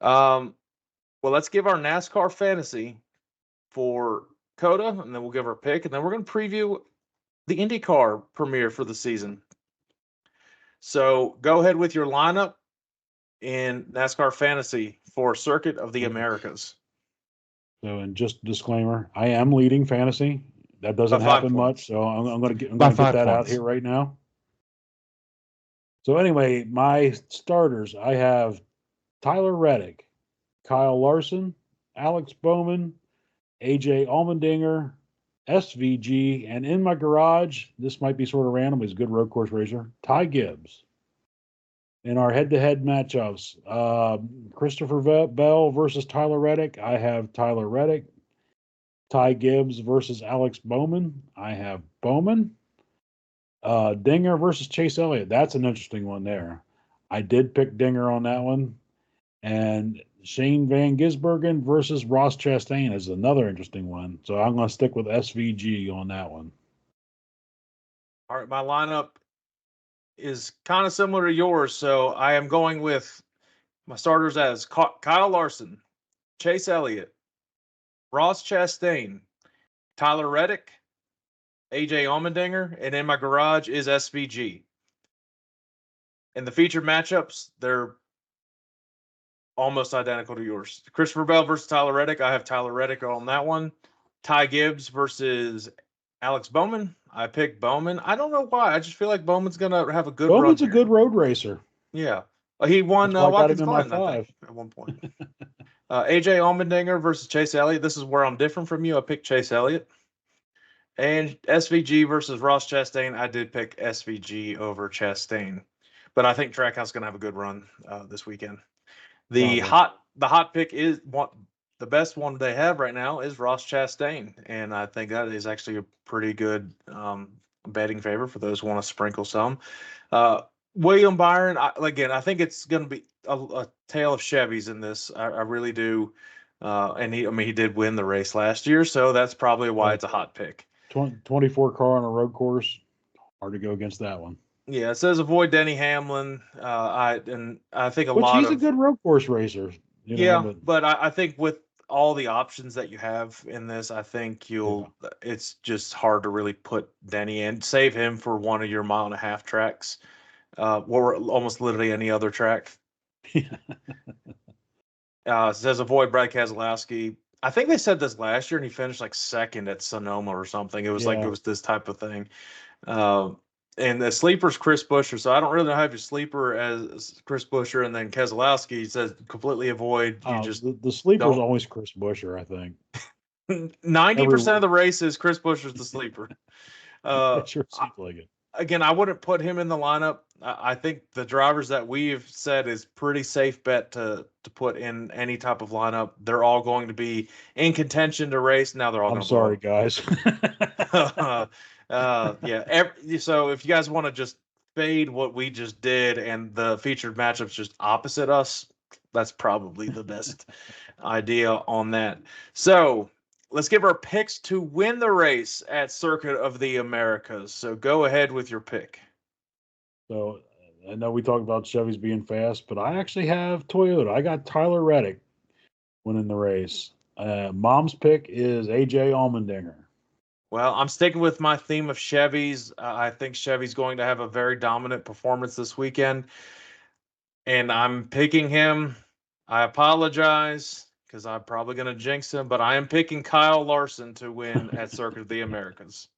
Well, let's give our NASCAR fantasy for COTA, and then we'll give our pick, and then we're going to preview the IndyCar premiere for the season. So go ahead with your lineup in NASCAR fantasy for Circuit of the Americas. So, and just disclaimer, I am leading fantasy. That doesn't By 5 happen points. much, so I'm going to By get 5 that out points. here right now. So anyway, my starters, I have Tyler Reddick, Kyle Larson, Alex Bowman, AJ Allmendinger, SVG, and in my garage, this might be sort of random, he's a good road course racer, Ty Gibbs. In our head-to-head matchups, Christopher Bell versus Tyler Reddick, I have Tyler Reddick. Ty Gibbs versus Alex Bowman, I have Bowman. Dinger versus Chase Elliott, that's an interesting one there. I did pick Dinger on that one. And Shane Van Gisbergen versus Ross Chastain is another interesting one. So I'm going to stick with SVG on that one. All right, my lineup is kind of similar to yours. So I am going with my starters as Kyle Larson, Chase Elliott, Ross Chastain, Tyler Reddick, AJ Allmendinger, and in my garage is SVG. In the featured matchups, they're almost identical to yours. Christopher Bell versus Tyler Reddick. I have Tyler Reddick on that one. Ty Gibbs versus Alex Bowman. I picked Bowman. I don't know why. I just feel like Bowman's going to have a good run. Bowman's a good road racer. Yeah. He won Watkins Glen, I think, at one point. AJ Allmendinger versus Chase Elliott. This is where I'm different from you. I picked Chase Elliott. And SVG versus Ross Chastain. I did pick SVG over Chastain. But I think Trackhouse is going to have a good run this weekend. The hot pick is the best one they have right now is Ross Chastain, and I think that is actually a pretty good betting favor for those who want to sprinkle some. William Byron, I think it's going to be a tale of Chevys in this. I really do. And he did win the race last year, so that's probably why it's a hot pick. 24 car on a road course, hard to go against that one. Yeah, it says avoid Denny Hamlin. I think he's a good road course racer. But I think with all the options that you have in this, I think it's just hard to really put Denny in. Save him for one of your 1.5 mile tracks, or almost literally any other track. It says avoid Brad Keselowski. I think they said this last year, and he finished like second at Sonoma or something. It was like it was this type of thing. And the sleeper's Chris Buescher, so I don't really have your sleeper as Chris Buescher, and then Keselowski says completely avoid. The sleeper's always Chris Buescher, I think. 90% of the races, Chris Buescher's the sleeper. It sure seems like it. Again, I wouldn't put him in the lineup. I think the drivers that we've said is pretty safe bet to put in any type of lineup. They're all going to be in contention to race. Now they're all. I'm sorry, guys. So if you guys want to just fade what we just did and the featured matchups just opposite us, that's probably the best idea on that. So let's give our picks to win the race at Circuit of the Americas. So go ahead with your pick. So I know we talked about Chevys being fast, but I actually have Toyota. I got Tyler Reddick winning the race. Mom's pick is AJ Allmendinger. Well, I'm sticking with my theme of Chevys. I think Chevy's going to have a very dominant performance this weekend. And I'm picking him. I apologize because I'm probably going to jinx him, but I am picking Kyle Larson to win at Circuit of the Americas.